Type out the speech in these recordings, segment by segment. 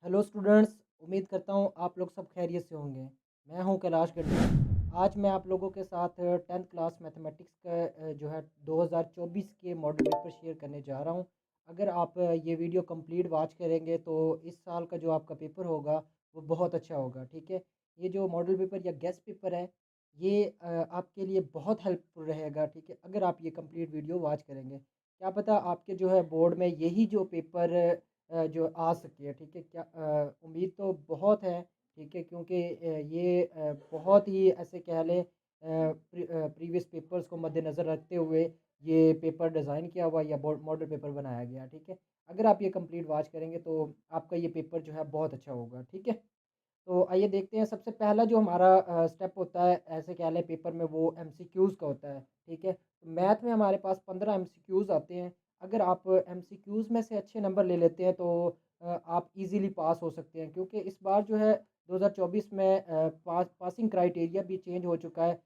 Hello students, उम्मीद करता हूँ आप लोग सब खैरियत से होंगे। मैं हूँ कैलाश गंडी। आज मैं आप लोगों के साथ 10th क्लास मैथमेटिक्स का जो है 2024 के मॉडल पेपर शेयर करने जा रहा हूँ। अगर आप ये वीडियो कंप्लीट वॉच करेंगे तो इस साल का जो आपका पेपर होगा वो बहुत अच्छा होगा। ठीक है, ये जो मॉडल पेपर या गेस्ट पेपर है ये आपके लिए बहुत हेल्पफुल रहेगा। ठीक है, अगर आप ये कंप्लीट वीडियो वॉच करेंगे, क्या पता आपके जो है बोर्ड में यही जो पेपर जो आ सके। ठीक है, क्या उम्मीद तो बहुत है। ठीक है, क्योंकि ये बहुत ही ऐसे कह लें प्रीवियस पेपर्स को मद्देनज़र रखते हुए ये पेपर डिज़ाइन किया हुआ या मॉडल पेपर बनाया गया। ठीक है, अगर आप ये कंप्लीट वॉच करेंगे तो आपका ये पेपर जो है बहुत अच्छा होगा। ठीक है, तो आइए देखते हैं। सबसे पहला जो हमारा स्टेप होता है ऐसे कह लें पेपर में, वो एमसीक्यूज़ का होता है। ठीक है, तो मैथ में हमारे पास 15 एमसीक्यूज़ आते हैं। अगर आप एमसीक्यूज़ में से अच्छे नंबर ले लेते हैं तो आप इजीली पास हो सकते हैं, क्योंकि इस बार जो है 2024 में पासिंग क्राइटेरिया भी चेंज हो चुका है।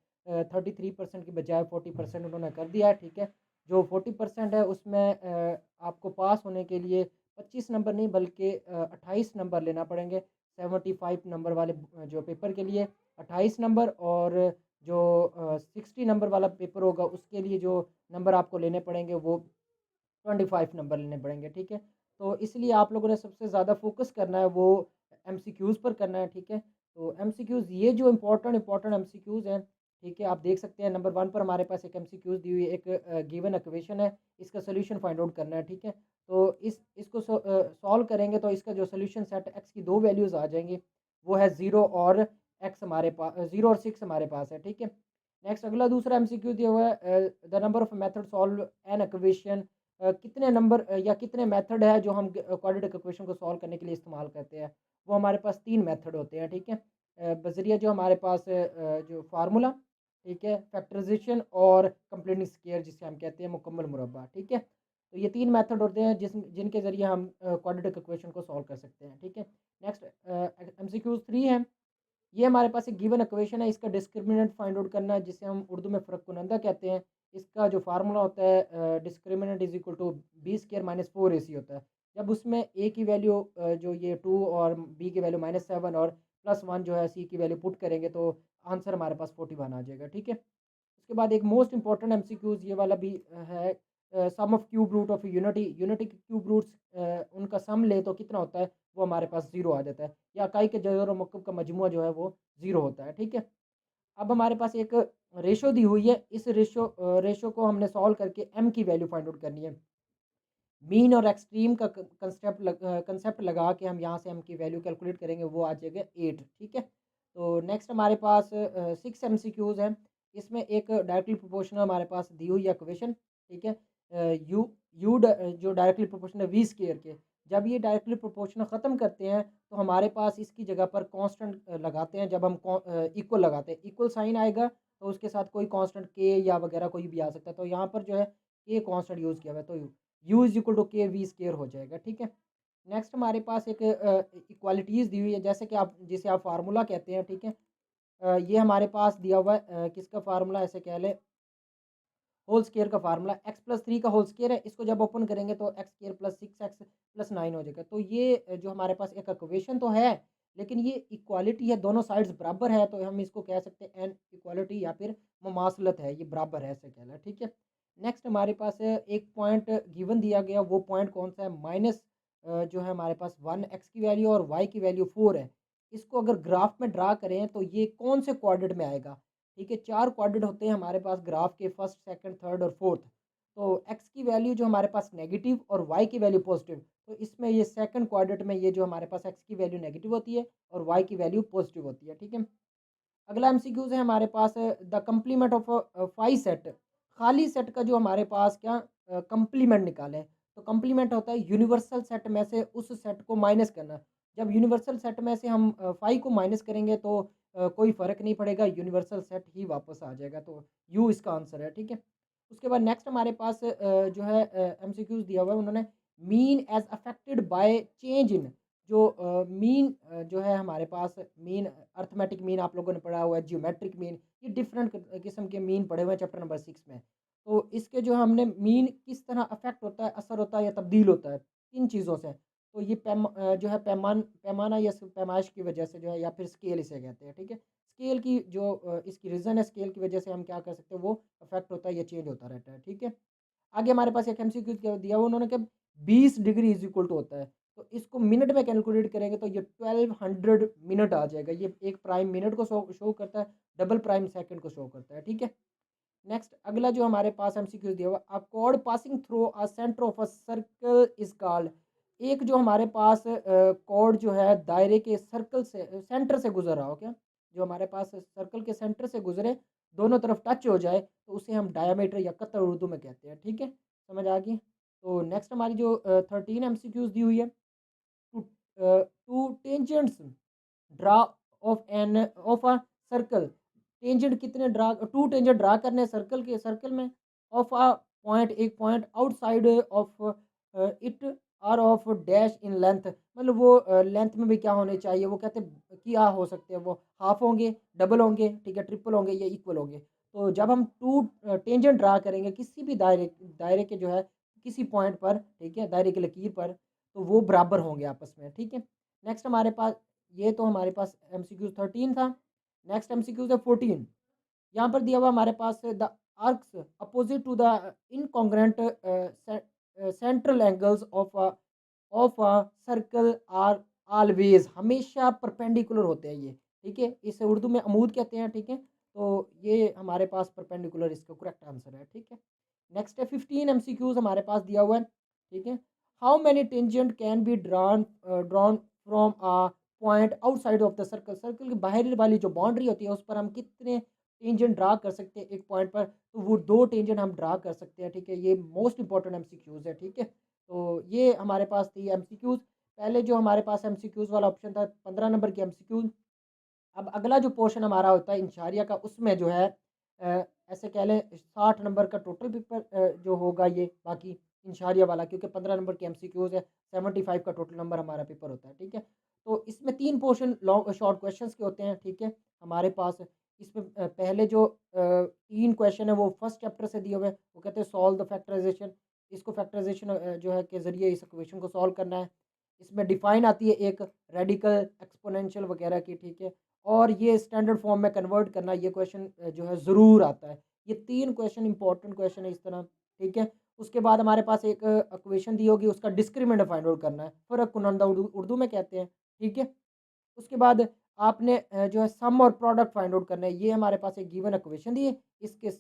33% की बजाय 40% उन्होंने कर दिया है। ठीक है, जो 40% है उसमें आपको पास होने के लिए 25 नंबर नहीं बल्कि 28 नंबर लेना पड़ेंगे। 75 नंबर वाले जो पेपर के लिए 28 नंबर, और जो 60 नंबर वाला पेपर होगा उसके लिए जो नंबर आपको लेने पड़ेंगे वो 25 नंबर लेने पड़ेंगे। ठीक है, तो इसलिए आप लोगों ने सबसे ज़्यादा फोकस करना है वो एमसीक्यूज़ पर करना है। ठीक है, तो एमसीक्यूज़ ये जो इम्पोर्टेंट इम्पोर्टेंट एमसीक्यूज़ हैं। ठीक है, आप देख सकते हैं नंबर 1 पर हमारे पास एक एमसीक्यूज़ दी हुई है, एक गिवन इक्वेशन है, इसका सॉल्यूशन फाइंड आउट करना है। ठीक है, तो इसको सॉल्व करेंगे तो इसका जो सॉल्यूशन सेट एक्स की दो वैल्यूज़ आ जाएंगी, वो है 0 और एक्स हमारे पास 0 और 6 हमारे पास है। ठीक है, नेक्स्ट अगला दूसरा एमसीक्यू दिया हुआ है, the number of method solve an equation. कितने नंबर या कितने मेथड है जो हम क्वाड्रेटिक इक्वेशन को सॉल्व करने के लिए इस्तेमाल करते हैं। वो हमारे पास 3 मेथड होते हैं। ठीक है, बजरिया जो हमारे पास जो फार्मूला, ठीक है, फैक्टराइजेशन और कंप्लीटिंग स्क्वायर जिसे हम कहते हैं मुकम्मल मुरब्बा। ठीक है, तो ये 3 मेथड होते हैं जिनके ज़रिए हम क्वाड्रेटिक इक्वेशन को सॉल्व कर सकते हैं। ठीक है, नेक्स्ट एमसीक्यू 3 है। ये हमारे पास एक गिवन इक्वेशन है, इसका डिस्क्रिमिनेंट फाइंड आउट करना है जिसे हम उर्दू में फ़र्क कुनंदा कहते हैं। इसका जो फार्मूला होता है discriminant is equal to B square minus 4ac होता है। जब उसमें ए की वैल्यू जो ये 2 और बी की वैल्यू -7 और +1 जो है सी की वैल्यू पुट करेंगे तो आंसर हमारे पास 41 आ जाएगा। ठीक है, उसके बाद एक मोस्ट इंपॉर्टेंट एमसीक्यूज ये वाला भी है, sum of cube root of unity. Unity के क्यूब रूट्स उनका सम ले तो कितना होता है, वो हमारे पास 0 आ जाता है, या इकाई के जबर और मुकब का मजमुआ जो है वो 0 होता है। ठीक है, अब हमारे पास एक रेशो दी हुई है, इस रेशो को हमने सॉल्व करके एम की वैल्यू फाइंड आउट करनी है। मीन और एक्सट्रीम का कंसेप्ट लगा के हम यहाँ से एम की वैल्यू कैलकुलेट करेंगे, वो आ जाएगा 8। ठीक है, तो नेक्स्ट हमारे पास 6 एमसीक्यूज हैं। इसमें एक डायरेक्टली प्रोपोर्शनल हमारे पास दी हुई है इक्वेशन। ठीक है, यू यू जो डायरेक्टली प्रोपोर्शनल वी स्केयर के, जब ये डायरेक्टली प्रोपोर्शनल ख़त्म करते हैं तो हमारे पास इसकी जगह पर कांस्टेंट लगाते हैं। जब हम इक्वल लगाते हैं, इक्वल साइन आएगा तो उसके साथ कोई कांस्टेंट के या वगैरह कोई भी आ सकता है, तो यहाँ पर जो है के कांस्टेंट यूज़ किया हुआ है, तो यू इज इक्वल टू के वी स्केयर हो जाएगा। ठीक है, नेक्स्ट हमारे पास एक इक्वालिटीज़ दी हुई है, जैसे कि आप जिसे आप फार्मूला कहते हैं। ठीक है, ये हमारे पास दिया हुआ है, किसका फार्मूला ऐसे कह लें, होल स्केयर का फार्मूला x+3 का होल स्केयर है। इसको जब ओपन करेंगे तो एक्स स्केयर +6x+9 हो जाएगा। तो ये जो हमारे पास एक इक्वेशन तो है, लेकिन ये इक्वालिटी है, दोनों साइड्स बराबर है, तो हम इसको कह सकते हैं एन इक्वालिटी या फिर मुमासलत है, ये बराबर है ऐसे कहना है। ठीक है, नेक्स्ट हमारे पास एक पॉइंट गिवन दिया गया, वो पॉइंट कौन सा है, माइनस जो है हमारे पास 1 x की वैल्यू और y की वैल्यू 4 है। इसको अगर ग्राफ में ड्रा करें तो ये कौन से क्वाड्रेंट में आएगा। ठीक है, 4 क्वाड्रेंट होते हैं हमारे पास ग्राफ के, फर्स्ट सेकंड थर्ड और फोर्थ। तो एक्स की वैल्यू जो हमारे पास नेगेटिव और वाई की वैल्यू पॉजिटिव, तो इसमें ये सेकंड क्वाड्रेंट में ये जो हमारे पास एक्स की वैल्यू नेगेटिव होती है और वाई की वैल्यू पॉजिटिव होती है। ठीक है, अगला एमसीक्यूज है हमारे पास, द कंप्लीमेंट ऑफ 5 सेट। खाली सेट का जो हमारे पास क्या कंप्लीमेंट निकालें, तो कंप्लीमेंट होता है यूनिवर्सल सेट में से उस सेट को माइनस करना। जब यूनिवर्सल सेट में से हम 5 को माइनस करेंगे तो कोई फ़र्क नहीं पड़ेगा, यूनिवर्सल सेट ही वापस आ जाएगा, तो यू इसका आंसर है। ठीक है, उसके बाद नेक्स्ट हमारे पास जो है एमसीक्यूज दिया हुआ है उन्होंने, mean is affected by change in. जो मीन जो है हमारे पास, मीन अर्थमेटिक मीन आप लोगों ने पढ़ा हुआ है, जियोमेट्रिक मीन, ये डिफरेंट किस्म के मीन पढ़े हुए हैं चैप्टर नंबर 6 में। तो इसके जो हमने मीन किस तरह अफेक्ट होता है, असर होता है या तब्दील होता है, किन चीज़ों से, तो ये जो है पैमाना या पैमाइश की वजह से जो है, या फिर स्केल इसे कहते हैं, ठीक है। स्केल की जो इसकी रीज़न है, स्केल की वजह से हम क्या कर सकते हैं, वो अफेक्ट होता है या चेंज होता रहता है, ठीक है। आगे हमारे पास एक एमसीक्यू क्या दिया हुआ उन्होंने कि 20 डिग्री इज इक्वल टू होता है, तो इसको मिनट में कैलकुलेट करेंगे तो ये 1200 मिनट आ जाएगा। ये एक प्राइम मिनट को शो शो करता है, डबल प्राइम सेकंड को शो करता है, ठीक है। नेक्स्ट अगला जो हमारे पास एमसीक्यू दिया हुआ, अ cord passing through a centre of a circle is called. एक जो हमारे पास कॉर्ड जो है दायरे के सर्कल से सेंटर से गुजर रहा हो, क्या जो हमारे पास सर्कल के सेंटर से गुजरे, दोनों तरफ टच हो जाए, तो उसे हम डायमीटर या कतर उर्दू में कहते हैं, ठीक है। समझ आ गई। तो नेक्स्ट हमारी जो 13 एमसीक्यूज दी हुई है, two tangents draw of an of a circle. Tangent कितने ड्रा, टू टेंजेंट ड्रा करने सर्कल के, सर्कल में, ऑफ अ पॉइंट, एक पॉइंट outside of it are of dash in length. मतलब वो लेंथ में भी क्या होने चाहिए, वो कहते हैं क्या हो सकते हैं, वो हाफ होंगे, डबल होंगे, ठीक है, ट्रिपल होंगे या इक्वल होंगे। तो जब हम टू टेंजेंट ड्रा करेंगे किसी भी दायरे दायरे के जो है किसी पॉइंट पर, ठीक है, दायरे की लकीर पर, तो वो बराबर होंगे आपस में, ठीक है। नेक्स्ट हमारे पास, ये तो हमारे पास एमसीक्यू 13 था। नेक्स्ट एमसीक्यू है 14। यहाँ पर दिया हुआ हमारे पास, the arcs opposite to the incongruent central angles of a circle are always, हमेशा परपेंडिकुलर होते हैं ये, ठीक है। इसे उर्दू में अमूद कहते हैं, ठीक है। तो ये हमारे पास परपेंडिकुलर इसका करेक्ट आंसर है, ठीक है। नेक्स्ट है 15 एमसीक्यूज हमारे पास दिया हुआ है, ठीक है। How many tangent can be drawn from a point outside of the circle. Circle की बाहर वाली जो बाउंड्री होती है उस पर हम कितने टेंजेंट ड्रा कर सकते हैं एक पॉइंट पर, तो वो दो टेंजेंट हम ड्रा कर सकते हैं, ठीक है। ये मोस्ट इंपॉर्टेंट एमसीक्यूज है, ठीक है। तो ये हमारे पास थी एमसीक्यूज। पहले जो हमारे पास एमसीक्यूज वाला ऑप्शन था 15 नंबर की एमसीक्यूज। अब अगला जो पोर्शन हमारा होता है इंशारिया का, उसमें जो है ऐसे कह लें 60 नंबर का टोटल पेपर जो होगा ये, बाकी इंशारिया वाला, क्योंकि 15 नंबर की एमसीक्यूज है, 75 का टोटल नंबर हमारा पेपर होता है, ठीक है। तो इसमें तीन पोर्शन लॉन्ग शॉर्ट क्वेश्चंस के होते हैं, ठीक है, हमारे पास। इसमें पहले जो तीन क्वेश्चन है वो फर्स्ट चैप्टर से दिए हुए हैं, वो कहते हैं सॉल्व द फैक्टराइजेशन। इसको फैक्टराइजेशन जो है के ज़रिए इस इक्वेशन को सॉल्व करना है। इसमें डिफाइन आती है एक रेडिकल एक्सपोनेंशियल वगैरह की, ठीक है। और ये स्टैंडर्ड फॉर्म में कन्वर्ट करना, ये क्वेश्चन जो है ज़रूर आता है। ये तीन क्वेश्चन इंपॉर्टेंट क्वेश्चन है इस तरह, ठीक है। उसके बाद हमारे पास एक इक्वेशन दी होगी, उसका डिस्क्रिमिनेंट फाइंड आउट करना है, फ़र्क कुनंदा उर्दू उर्दू में कहते हैं, ठीक है। उसके बाद आपने जो है सम और प्रोडक्ट फाइंड आउट करना है। ये हमारे पास एक गिवन इक्वेशन दी है, इसके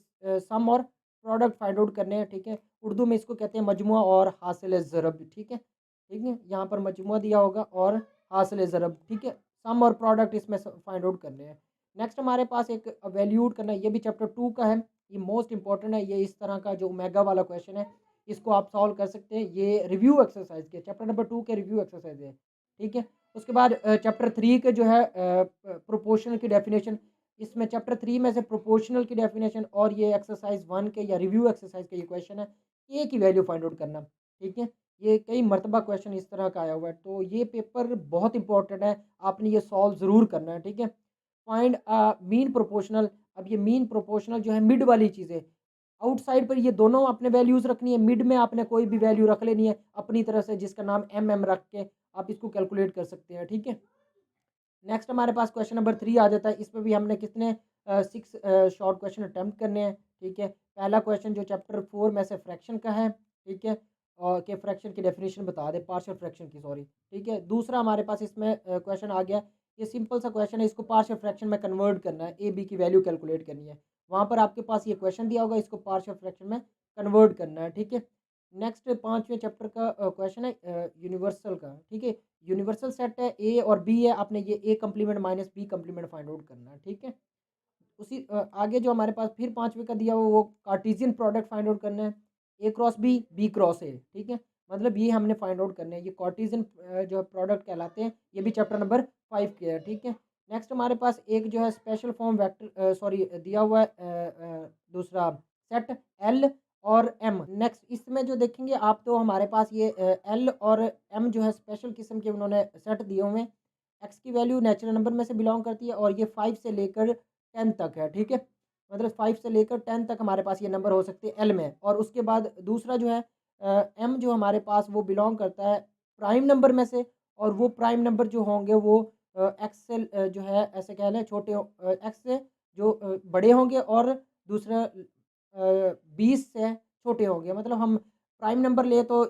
सम और प्रोडक्ट फाइंड आउट करने हैं, ठीक है। उर्दू में इसको कहते हैं मजमुआ और हासिल ज़रब, ठीक है, ठीक है। यहाँ पर मजमुआ दिया होगा और हासिल ज़रब, ठीक है। सम और प्रोडक्ट इसमें फाइंड आउट करने हैं। नेक्स्ट हमारे पास एक वैल्यूड करना है, ये भी चैप्टर 2 का है, ये मोस्ट इंपॉर्टेंट है। ये इस तरह का जो ओमेगा वाला क्वेश्चन है, इसको आप सॉल्व कर सकते हैं। ये रिव्यू एक्सरसाइज के चैप्टर नंबर 2 के रिव्यू एक्सरसाइज है, ठीक है। उसके बाद चैप्टर 3 के जो है प्रोपोर्शनल की डेफिनेशन, इसमें चैप्टर 3 में से प्रोपोर्शनल की डेफिनेशन और ये एक्सरसाइज 1 के या रिव्यू एक्सरसाइज का ये क्वेश्चन है, ए की वैल्यू फाइंड आउट करना, ठीक है। ये कई मरतबा क्वेश्चन इस तरह का आया हुआ है, तो ये पेपर बहुत इंपॉर्टेंट है, आपने ये सॉल्व ज़रूर करना है, ठीक है। Find mean proportional. अब ये मीन प्रोपोर्शनल जो है मिड वाली चीज़ें, आउटसाइड पर ये दोनों आपने वैल्यूज़ रखनी है, मिड में आपने कोई भी वैल्यू रख लेनी है अपनी तरफ से, जिसका नाम एम रख के आप इसको कैलकुलेट कर सकते हैं, ठीक है। नेक्स्ट हमारे पास क्वेश्चन नंबर 3 आ जाता है। इसमें भी हमने कितने 6 शॉर्ट क्वेश्चन अटेम्प्ट करने हैं, ठीक है। पहला क्वेश्चन जो चैप्टर 4 में से फ्रैक्शन का है, ठीक है, और के फ्रैक्शन की डेफिनेशन बता दे, पार्शियल फ्रैक्शन की, सॉरी, ठीक है। दूसरा हमारे पास इसमें क्वेश्चन आ गया, ये सिंपल सा क्वेश्चन है, इसको पार्शियल फ्रैक्शन में कन्वर्ट करना है, ए बी की वैल्यू कैलकुलेट करनी है। वहाँ पर आपके पास ये क्वेश्चन दिया होगा, इसको पार्शियल फ्रैक्शन में कन्वर्ट करना है, ठीक है। नेक्स्ट 5वें चैप्टर का क्वेश्चन है यूनिवर्सल का, ठीक है। यूनिवर्सल सेट है, ए और बी है, आपने ये A complement minus B complement find out करना है, ठीक है। उसी आगे जो हमारे पास फिर 5वें का दिया हुआ वो कार्टेशियन प्रोडक्ट फाइंड आउट करना है, A cross B, B cross A, ठीक है। मतलब ये हमने फाइंड आउट करने हैं, ये कार्टेशियन जो प्रोडक्ट कहलाते हैं, ये भी चैप्टर नंबर 5 के है, ठीक है। नेक्स्ट हमारे पास एक जो है स्पेशल फॉर्म वेक्टर सॉरी दिया हुआ है दूसरा सेट एल और एम। नेक्स्ट इसमें जो देखेंगे आप, तो हमारे पास ये एल और एम जो है स्पेशल किस्म के उन्होंने सेट दिए हुए हैं। एक्स की वैल्यू नेचुरल नंबर में से बिलोंग करती है और ये 5 से लेकर 10 तक है, ठीक है। मतलब 5 से लेकर 10 तक हमारे पास ये नंबर हो सकते हैं एल में। और उसके बाद दूसरा जो है एम जो हमारे पास वो बिलोंग करता है प्राइम नंबर में से, और वो प्राइम नंबर जो होंगे वो एक्स से जो है ऐसे कह लें छोटे एक्स से जो बड़े होंगे, और दूसरा 20 से छोटे होंगे। मतलब हम प्राइम नंबर ले तो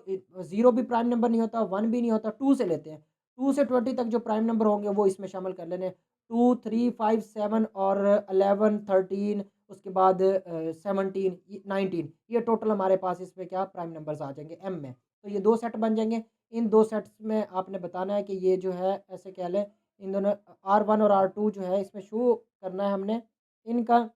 0 भी प्राइम नंबर नहीं होता, 1 भी नहीं होता, 2 से लेते हैं। 2 से 20 तक जो प्राइम नंबर होंगे वो इसमें शामिल कर लेने। 2, 3, 5, 7 और 11, 13, उसके बाद 17, 19, ये टोटल हमारे पास इसमें क्या प्राइम नंबर्स आ जाएंगे एम में। तो ये 2 सेट बन जाएंगे। इन 2 सेट्स में आपने बताना है कि ये जो है ऐसे कह लें इन दोनों R1 और R2 जो है इसमें शो करना है हमने इनका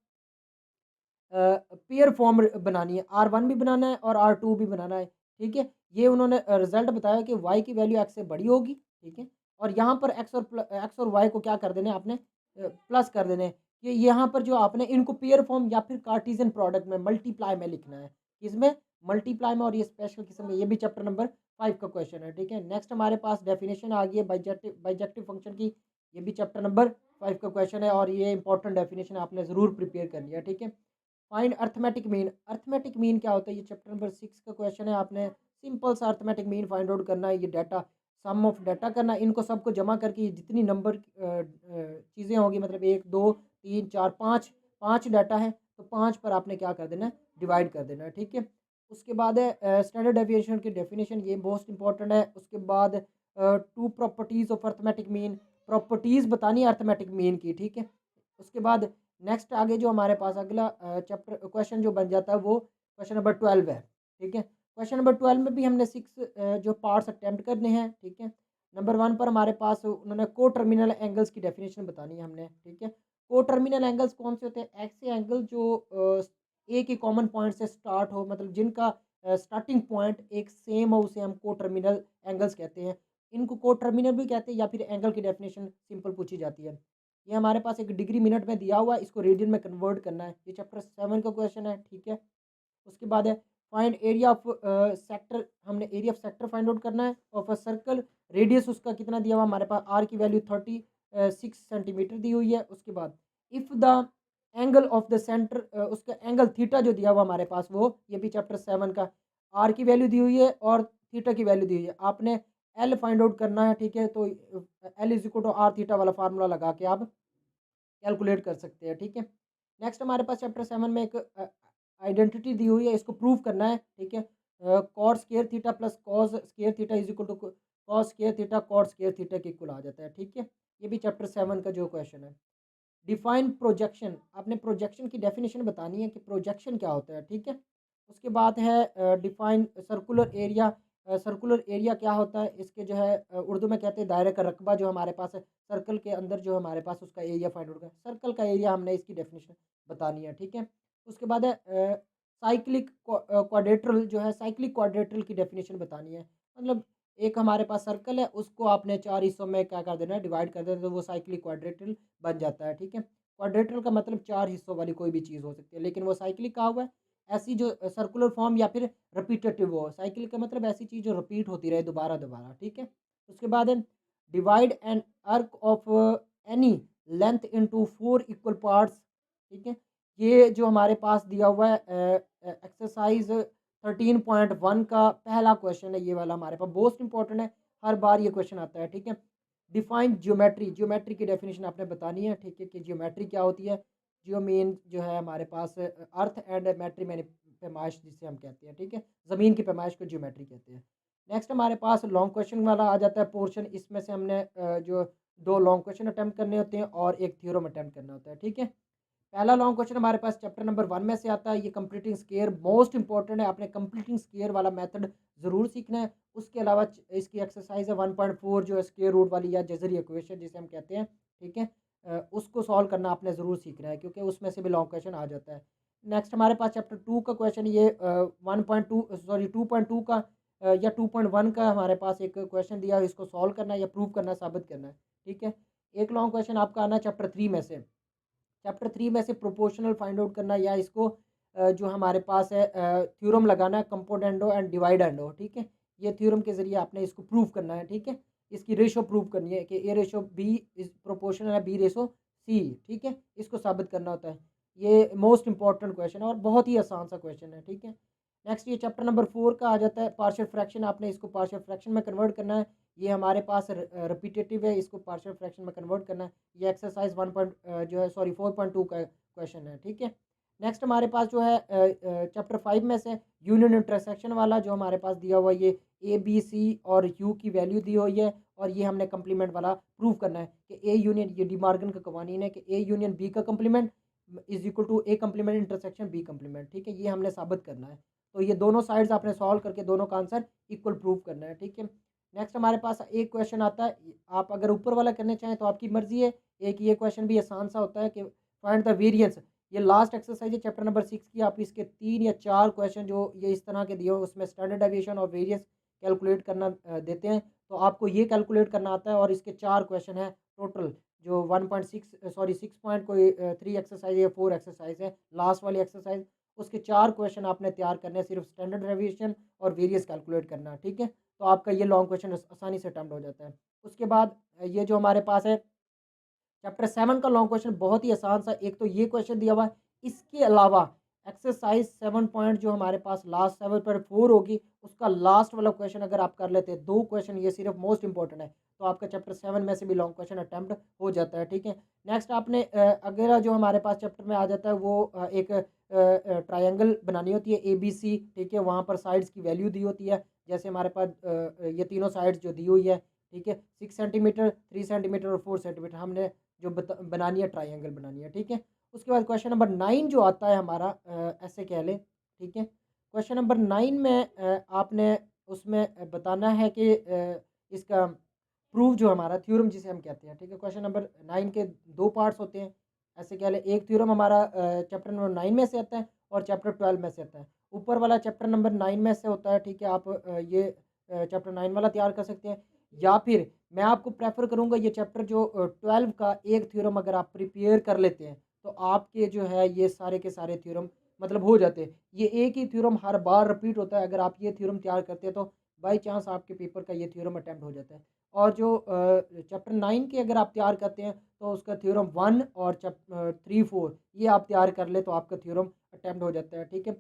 पेयर फॉर्म बनानी है। R1 भी बनाना है और R2 भी बनाना है, ठीक है। ये उन्होंने रिजल्ट बताया कि y की वैल्यू x से बड़ी होगी, ठीक है। और यहाँ पर x और y को क्या कर देना है आपने प्लस कर देने हैं। कि यहाँ पर जो आपने इनको पेयर फॉर्म या फिर कार्टेशियन प्रोडक्ट में मल्टीप्लाई में लिखना है। किसमें? मल्टीप्लाई में। और ये स्पेशल किस्म में, ये भी चैप्टर नंबर 5 का क्वेश्चन है, ठीक है। नेक्स्ट हमारे पास डेफिनेशन आ गई है बाइजेक्टिव फंक्शन की। ये भी चैप्टर नंबर 5 का क्वेश्चन है और ये इंपॉर्टेंट डेफिनेशन आपने ज़रूर प्रिपेयर करनी है, ठीक है। Find arithmetic mean. Arithmetic mean क्या होता है? ये चैप्टर नंबर 6 का क्वेश्चन है। आपने सिंपल सा अर्थमेटिक मीन फाइंड आउट करना है। ये डाटा सम ऑफ डाटा करना है, इनको सबको जमा करके जितनी नंबर चीज़ें होंगी, मतलब 1, 2, 3, 4, 5 डाटा है तो 5 पर आपने क्या कर देना है, डिवाइड कर देना है, ठीक है। उसके बाद है स्टैंडर्ड डेविएशन की डेफिनेशन, ये मोस्ट इंपॉर्टेंट है। उसके बाद 2 properties of arithmetic mean, properties बतानी है अर्थमेटिक मीन की, ठीक है। उसके बाद नेक्स्ट आगे जो हमारे पास अगला चैप्टर क्वेश्चन जो बन जाता है वो क्वेश्चन नंबर 12 है, ठीक है। क्वेश्चन नंबर 12 में भी हमने 6 जो पार्ट्स अटेम्प्ट करने हैं, ठीक है। नंबर 1 पर हमारे पास उन्होंने को टर्मिनल एंगल्स की डेफिनेशन बतानी है हमने, ठीक है। को टर्मिनल एंगल्स कौन से होते हैं? ऐसे एंगल जो एक ही कॉमन पॉइंट से स्टार्ट हो, मतलब जिनका स्टार्टिंग पॉइंट एक सेम हो, उसे हम को टर्मिनल एंगल्स कहते हैं। इनको को टर्मिनल भी कहते हैं या फिर एंगल की डेफिनेशन सिंपल पूछी जाती है। ये हमारे पास एक डिग्री मिनट में दिया हुआ है, इसको रेडियन में कन्वर्ट करना है। ये चैप्टर 7 का क्वेश्चन है, ठीक है। उसके बाद है फाइंड एरिया ऑफ सेक्टर, हमने area of sector find out करना है। ऑफ अ सर्कल रेडियस उसका कितना दिया हुआ हमारे पास, आर की वैल्यू 36 सेंटीमीटर दी हुई है। उसके बाद if the angle of the centre, उसका एंगल थीटा जो दिया हुआ हमारे पास वो, ये भी चैप्टर 7 का, आर की वैल्यू दी हुई है और थीटा की वैल्यू दी हुई है। आपने एल फाइंड आउट करना है, ठीक है। तो L is equal to R theta वाला फार्मूला लगा के आप कैलकुलेट कर सकते हैं, ठीक है। नेक्स्ट हमारे पास चैप्टर 7 में एक आइडेंटिटी दी हुई है, इसको प्रूव करना है, ठीक है। Cot square theta plus cos square theta is equal to cos square theta cot square theta के इक्वल आ जाता है, ठीक है। ये भी चैप्टर 7 का जो क्वेश्चन है। डिफाइन प्रोजेक्शन, आपने प्रोजेक्शन की डेफिनेशन बतानी है कि प्रोजेक्शन क्या होता है, ठीक है। उसके बाद है define circular area. Circular area क्या होता है? इसके जो है उर्दू में कहते हैं दायरे का रकबा जो हमारे पास है, सर्कल के अंदर जो हमारे पास उसका एरिया फाइंड आउट करना, सर्कल का एरिया हमने इसकी डेफिनेशन बतानी है, ठीक है। उसके बाद है साइक्लिक क्वाड्रेट्रल, जो है साइक्लिक क्वाड्रेट्रल की डेफिनेशन बतानी है। मतलब एक हमारे पास सर्कल है, उसको आपने 4 हिस्सों में क्या कर देना है, डिवाइड कर देना है, तो वो साइक्लिक क्वाड्रेट्रल बन जाता है, ठीक है। क्वाड्रेट्रल का मतलब 4 हिस्सों वाली कोई भी चीज़ हो सकती है, लेकिन वो साइक्लिक कहा हुआ है। ऐसी जो सर्कुलर फॉर्म या फिर रिपीटेटिव हो, साइकिल का मतलब ऐसी चीज़ जो रिपीट होती रहे दोबारा दोबारा, ठीक है। उसके बाद है divide an arc of any length into 4 equal parts, ठीक है। ये जो हमारे पास दिया हुआ है एक्सरसाइज 13.1 का पहला क्वेश्चन है, ये वाला हमारे पास मोस्ट इंपॉर्टेंट है, हर बार ये क्वेश्चन आता है, ठीक है। डिफाइन ज्योमेट्री, ज्योमेट्री की डेफिनेशन आपने बतानी है, ठीक है, कि ज्योमेट्री क्या होती है। जियो मीन जो है हमारे पास अर्थ एंड मेट्री मैंने पैमाइश जिसे हम कहते हैं, ठीक है। ज़मीन की पैमाइश को ज्योमेट्री कहते हैं। नेक्स्ट हमारे पास लॉन्ग क्वेश्चन वाला आ जाता है पोर्शन। इसमें से हमने जो 2 लॉन्ग क्वेश्चन अटैम्प्ट करने होते हैं और एक थ्योरम अटैम्प्ट करना होता है, ठीक है। पहला लॉन्ग क्वेश्चन हमारे पास चैप्टर नंबर 1 में से आता है। ये कंप्लीटिंग स्केयर मोस्ट इंपॉर्टेंट है, आपने कंप्लीटिंग स्केयर वाला मेथड ज़रूर सीखना है। उसके अलावा इसकी एक्सरसाइज है 1.4 जो है स्केयर रूट वाली या जजरी इक्वेशन जिसे हम कहते हैं, ठीक है। उसको सॉल्व करना आपने ज़रूर सीखना है क्योंकि उसमें से भी लॉन्ग क्वेश्चन आ जाता है। नेक्स्ट हमारे पास चैप्टर 2 का क्वेश्चन, ये 2.2 का या 2.1 का हमारे पास एक क्वेश्चन दिया है, इसको सॉल्व करना है या प्रूव करना है, साबित करना है, ठीक है। एक लॉन्ग क्वेश्चन आपका आना है चैप्टर 3 में से। चैप्टर 3 में से प्रोपोर्शनल फाइंड आउट करना है या इसको जो हमारे पास है थ्योरम लगाना है कंपाउंड एंड डिवाइड एंडो, ठीक है। ये थ्योरम के ज़रिए आपने इसको प्रूव करना है, ठीक है। इसकी रेशो प्रूव करनी है कि ए रेशो बी इज प्रोपोर्शनल है बी रेशो सी, ठीक है। इसको साबित करना होता है। ये मोस्ट इंपॉर्टेंट क्वेश्चन है और बहुत ही आसान सा क्वेश्चन है, ठीक है। नेक्स्ट ये चैप्टर नंबर 4 का आ जाता है पार्शियल फ्रैक्शन। आपने इसको पार्शियल फ्रैक्शन में कन्वर्ट करना है। ये हमारे पास रिपीटेटिव है, इसको पार्शियल फ्रैक्शन में कन्वर्ट करना है। ये एक्सरसाइज 4.2 का क्वेश्चन है, ठीक है। नेक्स्ट हमारे पास जो है चैप्टर 5 में से यूनियन इंटरसेक्शन वाला जो हमारे पास दिया हुआ है, ये ए बी सी और यू की वैल्यू दी हुई है और ये हमने कंप्लीमेंट वाला प्रूव करना है कि ए यूनियन, ये डी मार्गन का कवानीन है कि ए यूनियन बी का complement is equal to A complement intersection B complement, ठीक है। ये हमने साबित करना है। तो ये दोनों साइड्स आपने सॉल्व करके दोनों का आंसर इक्वल प्रूव करना है, ठीक है। नेक्स्ट हमारे पास एक क्वेश्चन आता है, आप अगर ऊपर वाला करने चाहें तो आपकी मर्जी है। एक ये क्वेश्चन भी आसान सा होता है कि फाइंड द वेरिएंस। ये लास्ट एक्सरसाइज है चैप्टर नंबर 6 की। आप इसके 3 या 4 क्वेश्चन जो ये इस तरह के दिए हो उसमें स्टैंडर्ड डेविएशन और वेरिएंस कैलकुलेट करना देते हैं। तो आपको ये कैलकुलेट करना आता है और इसके 4 क्वेश्चन है टोटल, जो 6 पॉइंट कोई 3 एक्सरसाइज या 4 एक्सरसाइज है, लास्ट वाली एक्सरसाइज उसके 4 क्वेश्चन आपने तैयार करने हैं, सिर्फ स्टैंडर्ड डेविएशन और वेरिएंस कैलकुलेट करना है, ठीक है। तो आपका ये लॉन्ग क्वेश्चन आसानी से अटेम्प्ट हो जाता है। उसके बाद ये जो हमारे पास है चैप्टर 7 का लॉन्ग क्वेश्चन बहुत ही आसान सा, एक तो ये क्वेश्चन दिया हुआ है। इसके अलावा एक्सरसाइज 7 पॉइंट जो हमारे पास लास्ट 7.4 होगी उसका लास्ट वाला क्वेश्चन अगर आप कर लेते हैं, 2 क्वेश्चन ये सिर्फ मोस्ट इंपॉर्टेंट है, तो आपका चैप्टर 7 में से भी लॉन्ग क्वेश्चन अटेम्प्ट हो जाता है, ठीक है। नेक्स्ट आपने अगला जो हमारे पास चैप्टर में आ जाता है वो एक ट्रायंगल बनानी होती है ए बी सी, ठीक है। वहाँ पर साइड्स की वैल्यू दी होती है, जैसे हमारे पास ये तीनों साइड्स जो दी हुई है, ठीक है। 6 सेंटीमीटर, 3 सेंटीमीटर और 4 सेंटीमीटर हमने जो बनानी है, ट्रायंगल बनानी है, ठीक है। उसके बाद क्वेश्चन नंबर 9 जो आता है हमारा, ऐसे कह लें, ठीक है। क्वेश्चन नंबर 9 में आपने उसमें बताना है कि इसका प्रूफ जो हमारा थ्योरम जिसे हम कहते हैं, ठीक है। क्वेश्चन नंबर 9 के 2 पार्ट्स होते हैं, ऐसे कह लें। एक थ्योरम हमारा चैप्टर नंबर 9 में से आता है और चैप्टर 12 में से आता है। ऊपर वाला चैप्टर नंबर 9 में से होता है, ठीक है। आप ये चैप्टर 9 वाला तैयार कर सकते हैं, या फिर मैं आपको प्रेफर करूँगा ये चैप्टर जो 12 का एक थ्योरम अगर आप प्रिपेयर कर लेते हैं तो आपके जो है ये सारे के सारे थ्योरम मतलब हो जाते हैं। ये एक ही थ्योरम हर बार रिपीट होता है, अगर आप ये थ्योरम तैयार करते हैं तो बाई चांस आपके पेपर का ये थ्योरम अटैम्प्ट हो जाता है। और जो चैप्टर 9 के अगर आप तैयार करते हैं तो उसका थ्योरम 1 और 3 4 ये आप तैयार कर ले तो आपका थ्योरम अटैम्प्ट हो जाता है, ठीक है।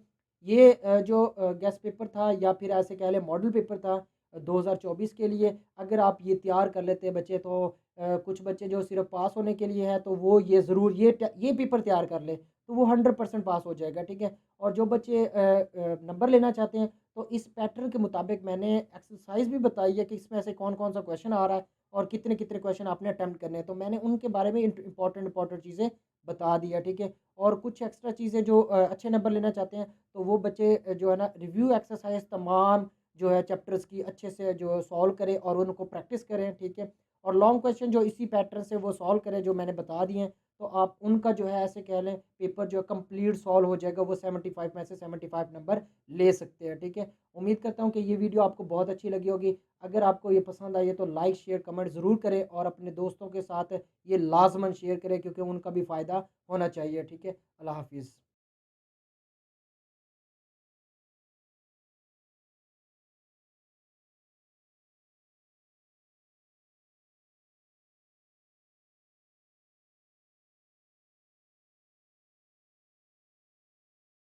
ये जो गेस्ट पेपर था या फिर ऐसे कह लें मॉडल पेपर था 2024 के लिए, अगर आप ये तैयार कर लेते हैं बच्चे तो कुछ बच्चे जो सिर्फ पास होने के लिए है तो वो ये ज़रूर ये पेपर तैयार कर ले तो वो 100% पास हो जाएगा, ठीक है। और जो बच्चे नंबर लेना चाहते हैं तो इस पैटर्न के मुताबिक मैंने एक्सरसाइज भी बताई है कि इसमें से कौन कौन सा क्वेश्चन आ रहा है और कितने कितने क्वेश्चन आपने अटैम्प्ट करने हैं, तो मैंने उनके बारे में इंपॉर्टेंट चीज़ें बता दी है, ठीक है। और कुछ एक्स्ट्रा चीज़ें जो अच्छे नंबर लेना चाहते हैं तो वो बच्चे जो है ना रिव्यू एक्सरसाइज तमाम जो है चैप्टर्स की अच्छे से जो सॉल्व करें और उनको प्रैक्टिस करें, ठीक है। और लॉन्ग क्वेश्चन जो इसी पैटर्न से वो सॉल्व करें जो मैंने बता दिए हैं, तो आप उनका जो है ऐसे कह लें पेपर जो है कंप्लीट सॉल्व हो जाएगा, वो 75 में से 75 नंबर ले सकते हैं, ठीक है। उम्मीद करता हूँ कि ये वीडियो आपको बहुत अच्छी लगी होगी। अगर आपको ये पसंद आई है तो लाइक शेयर कमेंट ज़रूर करें और अपने दोस्तों के साथ ये लाजमन शेयर करें क्योंकि उनका भी फ़ायदा होना चाहिए, ठीक है। अल्लाह हाफिज़।